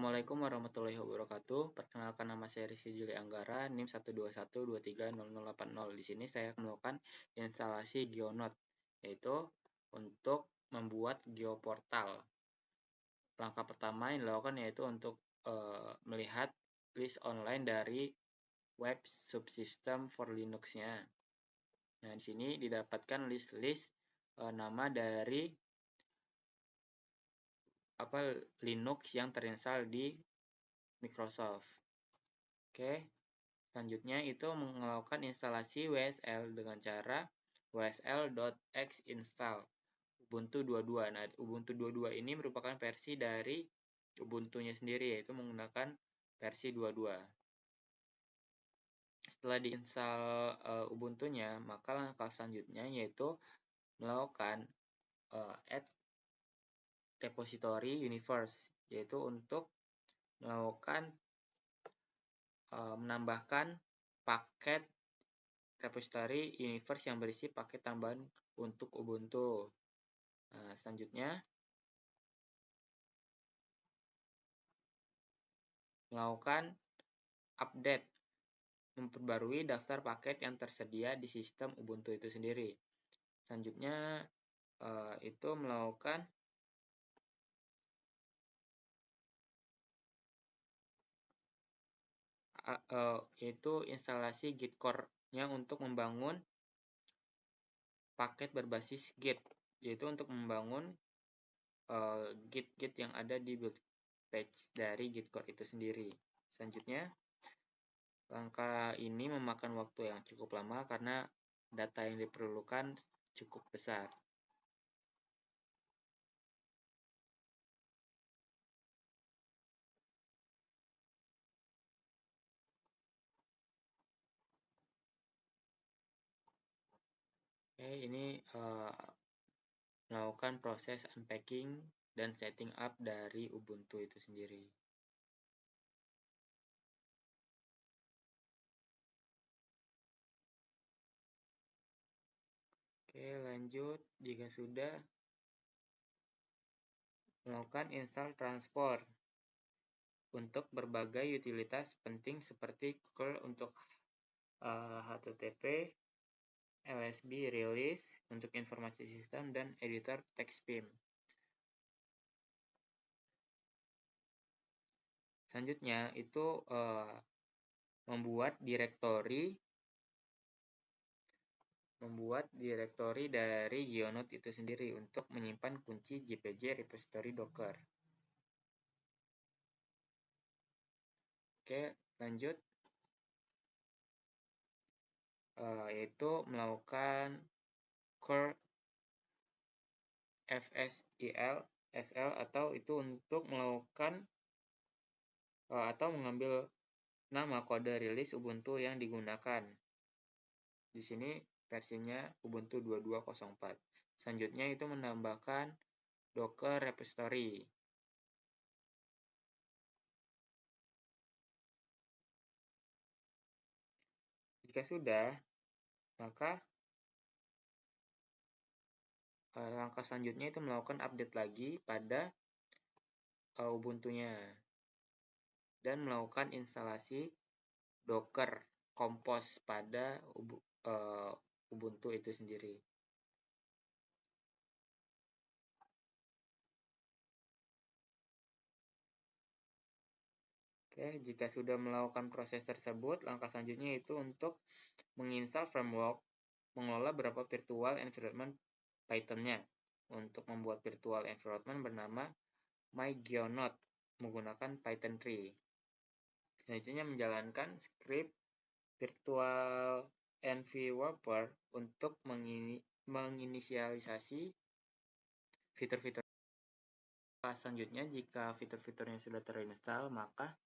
Assalamualaikum warahmatullahi wabarakatuh. Perkenalkan, nama saya Rizky Juli Anggara, NIM 121230080. Di sini saya akan melakukan instalasi GeoNote, yaitu untuk membuat geoportal. Langkah pertama yang dilakukan yaitu untuk melihat list online dari web subsystem for Linux-nya. Nah, di sini didapatkan list-list nama dari Linux yang terinstall di Microsoft. Oke, selanjutnya itu melakukan instalasi WSL dengan cara wsl.x-install Ubuntu 22. Nah, Ubuntu 22 ini merupakan versi dari Ubuntu-nya sendiri, yaitu menggunakan versi 22. Setelah diinstal Ubuntu-nya, maka langkah selanjutnya yaitu melakukan add repository universe, yaitu untuk melakukan menambahkan paket repository universe yang berisi paket tambahan untuk Ubuntu. Nah, selanjutnya melakukan update, memperbarui daftar paket yang tersedia di sistem Ubuntu itu sendiri. Selanjutnya itu melakukan yaitu instalasi Git core-nya untuk membangun paket berbasis Git, yaitu untuk membangun Git yang ada di build page dari Git core itu sendiri. Selanjutnya, langkah ini memakan waktu yang cukup lama karena data yang diperlukan cukup besar. Oke, ini melakukan proses unpacking dan setting up dari Ubuntu itu sendiri. Oke, lanjut. Jika sudah, melakukan install transport untuk berbagai utilitas penting seperti curl untuk HTTP, LSB release untuk informasi sistem, dan editor TextBeam. Selanjutnya itu membuat direktori dari GeoNote itu sendiri untuk menyimpan kunci JPG repository Docker. Oke, lanjut. Yaitu melakukan curl fsil SL atau itu untuk melakukan atau mengambil nama kode rilis Ubuntu yang digunakan. Di sini versinya Ubuntu 2204. Selanjutnya itu menambahkan Docker repository. Jika sudah, maka langkah selanjutnya itu melakukan update lagi pada Ubuntu-nya dan melakukan instalasi Docker Compose pada Ubuntu itu sendiri. Oke, jika sudah melakukan proses tersebut, langkah selanjutnya itu untuk menginstal framework, mengelola beberapa virtual environment Python-nya. Untuk membuat virtual environment bernama myGeoNote menggunakan Python 3. Selanjutnya menjalankan script virtual env-wrapper untuk menginisialisasi fitur-fitur. Selanjutnya, jika fitur-fiturnya sudah terinstall, maka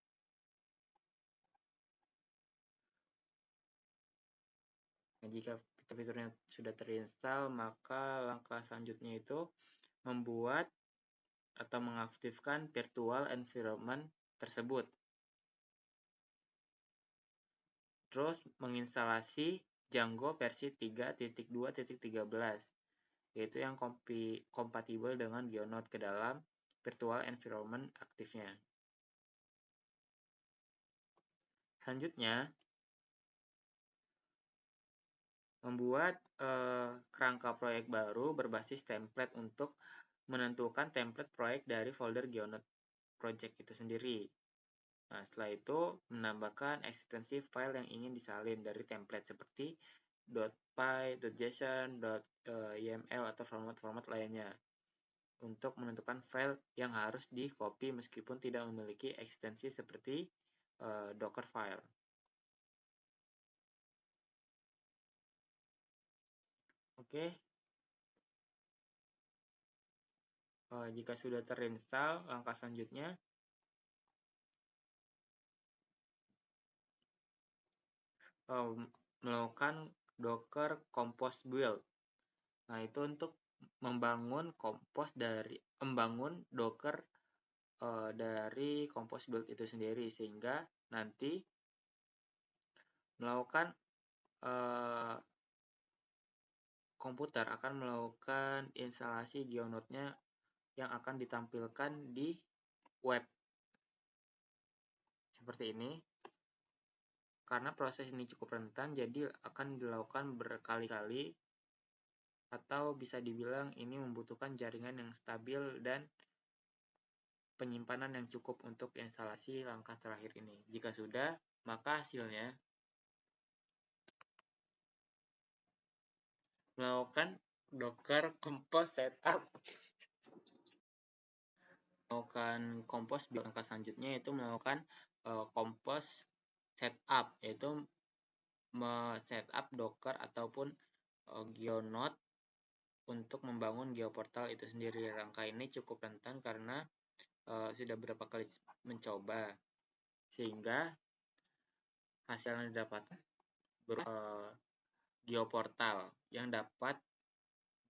jika fitur-fiturnya sudah terinstall, maka langkah selanjutnya itu membuat atau mengaktifkan virtual environment tersebut. Terus menginstalasi Django versi 3.2.13, yaitu yang kompatibel dengan GeoNote ke dalam virtual environment aktifnya. Selanjutnya, membuat kerangka proyek baru berbasis template untuk menentukan template proyek dari folder GeoNote project itu sendiri. Nah, setelah itu menambahkan ekstensi file yang ingin disalin dari template seperti .py, .json, .yml atau format-format lainnya untuk menentukan file yang harus di-copy meskipun tidak memiliki ekstensi seperti Docker file. Oke, jika sudah terinstall, langkah selanjutnya melakukan Docker Compose build. Nah, itu untuk membangun Docker dari Compose build itu sendiri, sehingga nanti melakukan komputer akan melakukan instalasi GeoNote-nya yang akan ditampilkan di web seperti ini. Karena proses ini cukup rentan, jadi akan dilakukan berkali-kali atau bisa dibilang ini membutuhkan jaringan yang stabil dan penyimpanan yang cukup untuk instalasi langkah terakhir ini. Jika sudah, maka hasilnya melakukan Docker Compose setup. Melakukan Compose di langkah selanjutnya yaitu melakukan Compose setup, yaitu setup Docker ataupun GeoNote untuk membangun GeoPortal itu sendiri. Rangka ini cukup rentan karena sudah beberapa kali mencoba, sehingga hasil yang didapatkan berupa GeoPortal yang dapat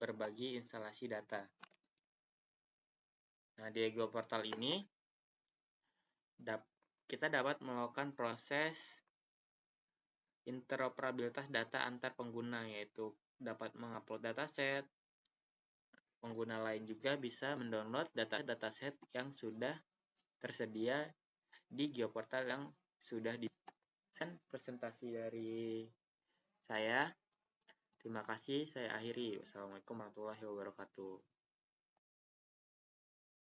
berbagi instalasi data. Nah, di GeoPortal ini kita dapat melakukan proses interoperabilitas data antar pengguna, yaitu dapat mengupload dataset. Pengguna lain juga bisa mendownload dataset yang sudah tersedia di GeoPortal yang sudah presentasi dari saya. Terima kasih, saya akhiri. Wassalamualaikum warahmatullahi wabarakatuh.